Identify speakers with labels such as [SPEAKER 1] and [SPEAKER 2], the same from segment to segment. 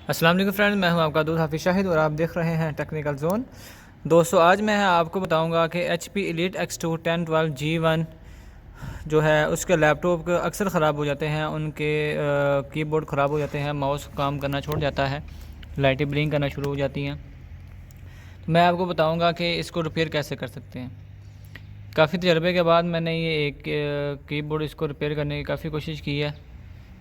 [SPEAKER 1] अस्सलाम वालेकुम फ्रेंड्स, मैं हूं आपका दोस्त हाफिज़ शाहिद और आप देख रहे हैं टेक्निकल जोन। दोस्तों, आज मैं आपको बताऊंगा कि HP एलीट X2 1012G1 जो है उसके लैपटॉप अक्सर ख़राब हो जाते हैं, उनके कीबोर्ड ख़राब हो जाते हैं, माउस काम करना छोड़ जाता है, लाइटें ब्लिंक करना शुरू हो जाती हैं। तो मैं आपको बताऊँगा कि इसको रिपेयर कैसे कर सकते हैं। काफ़ी तजर्बे के बाद मैंने ये एक कीबोर्ड इसको रिपेयर करने की काफ़ी कोशिश की है।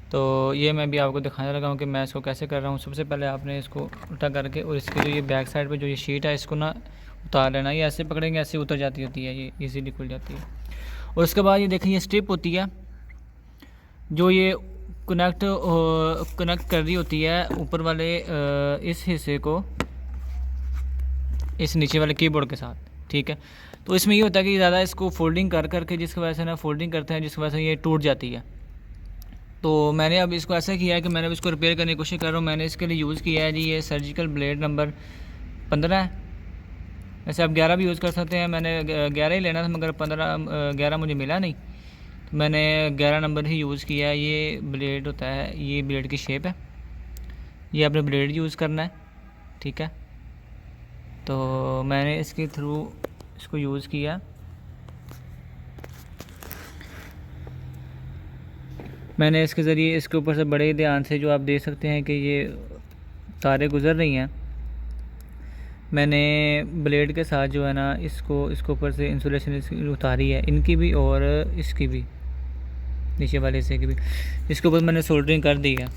[SPEAKER 1] तो ये मैं भी आपको दिखाने लगा हूँ कि मैं इसको कैसे कर रहा हूँ। सबसे पहले आपने इसको उल्टा करके और इसकी जो ये बैक साइड पे जो ये शीट है इसको ना उतार लेना। ये ऐसे पकड़ेंगे ऐसे उतर जाती होती है, ये इजीली खुल जाती है। और उसके बाद ये देखें, ये स्ट्रिप होती है जो ये कनेक्ट कर रही होती है ऊपर वाले इस हिस्से को इस नीचे वाले कीबोर्ड के साथ, ठीक है। तो इसमें ये होता है कि ज़्यादा इसको फोल्डिंग कर करके जिसकी वजह से ना फोल्डिंग करते हैं जिसकी वजह से ये टूट जाती है। तो मैंने अब इसको ऐसा किया है कि मैंने अब इसको रिपेयर करने की कोशिश कर रहा हूँ। मैंने इसके लिए यूज़ किया है जी ये सर्जिकल ब्लेड नंबर 15 है। वैसे आप 11 भी यूज़ कर सकते हैं, मैंने 11 ही लेना था मगर 11 मुझे मिला नहीं, तो मैंने 11 नंबर ही यूज़ किया है। ये ब्लेड होता है, ये ब्लेड की शेप है, ये आपने ब्लेड यूज़ करना है, ठीक है। तो मैंने इसके थ्रू इसको यूज़ किया। मैंने इसके ज़रिए इसके ऊपर से बड़े ध्यान से जो आप देख सकते हैं कि ये तारें गुज़र रही हैं, मैंने ब्लेड के साथ जो है ना इसको ऊपर से इंसुलेशन इसकी उतारी है, इनकी भी और इसकी भी, नीचे वाले हिस्से की भी। इसके ऊपर मैंने सोल्डरिंग कर दी है।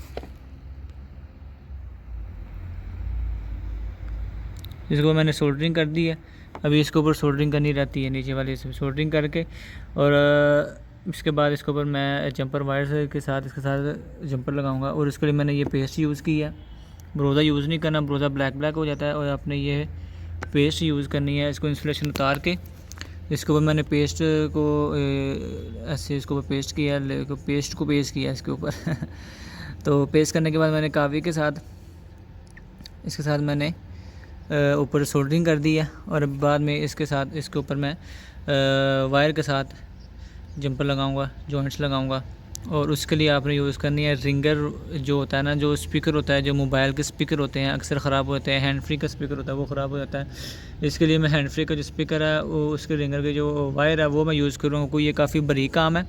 [SPEAKER 1] इसको मैंने सोल्डरिंग कर दी है। अभी इसके ऊपर सोल्डरिंग करनी रहती है, नीचे वाले हिस्से सोल्डरिंग करके, और इसके बाद इसके ऊपर मैं जंपर वायर के साथ इसके साथ जंपर लगाऊंगा। और इसके लिए मैंने ये पेस्ट यूज़ की है। ब्रोज़ा यूज़ नहीं करना, ब्रोज़ा ब्लैक हो जाता है, और आपने ये पेस्ट यूज़ करनी है। इसको इंसुलेशन उतार के इसके ऊपर मैंने पेस्ट को ऐसे इसके ऊपर पेस्ट किया, पेस्ट को पेस्ट किया इसके ऊपर तो पेस्ट करने के बाद मैंने कावी के साथ इसके साथ मैंने ऊपर सोल्डरिंग कर दी है। और बाद में इसके साथ इसके ऊपर मैं वायर के साथ जंपर लगाऊंगा, जॉइंट्स लगाऊंगा। और उसके लिए आपने यूज़ करनी है रिंगर, जो होता है ना, जो स्पीकर होता है, जो मोबाइल के स्पीकर होते हैं अक्सर ख़राब होते हैं, हैंड फ्री का स्पीकर होता है वो ख़राब हो जाता है। इसके लिए मैं हैंड फ्री का जो स्पीकर है वो उसके रिंगर के जो वायर है वो मैं यूज़ करूँगा। कोई ये काफ़ी बारीक काम है,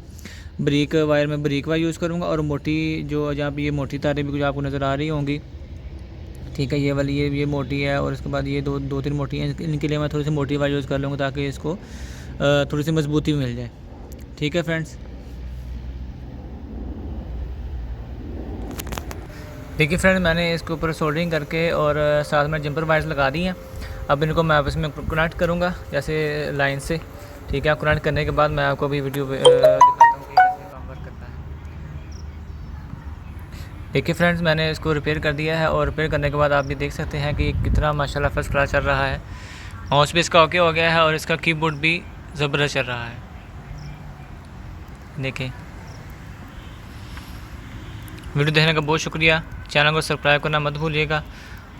[SPEAKER 1] बारीक वायर में बारीक वायर यूज़ करूँगा। और मोटी जो जहाँ पर ये मोटी तारें भी कुछ आपको नज़र आ रही होंगी, ठीक है, ये वाली ये मोटी है, और इसके बाद ये दो तीन मोटी हैं, इनके लिए मैं थोड़ी सी मोटी वायर यूज़ कर लूँगा ताकि इसको थोड़ी सी मजबूती मिल जाए, ठीक है फ्रेंड्स। देखिए फ्रेंड, मैंने इसके ऊपर सोल्डरिंग करके और साथ में जंपर वायर्स लगा दी हैं। अब इनको मैं आपस में कनेक्ट करूँगा जैसे लाइन से, ठीक है। कनेक्ट करने के बाद मैं आपको अभी वीडियो दिखाता हूँ कि कैसे काम वर्क करता है। देखिए फ्रेंड्स, मैंने इसको रिपेयर कर दिया है, और रिपेयर करने के बाद आप भी देख सकते हैं कि कितना माशाल्लाह फर्स्ट क्लास चल रहा है। माउस भी इसका ओके हो गया है और इसका कीबोर्ड भी ज़बरदस्त चल रहा है। देखें, वीडियो देखने का बहुत शुक्रिया। चैनल को सब्सक्राइब करना मत भूलिएगा,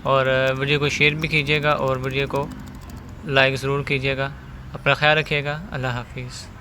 [SPEAKER 1] और वीडियो को शेयर भी कीजिएगा, और वीडियो को लाइक ज़रूर कीजिएगा। अपना ख्याल रखिएगा। अल्लाह हाफिज़।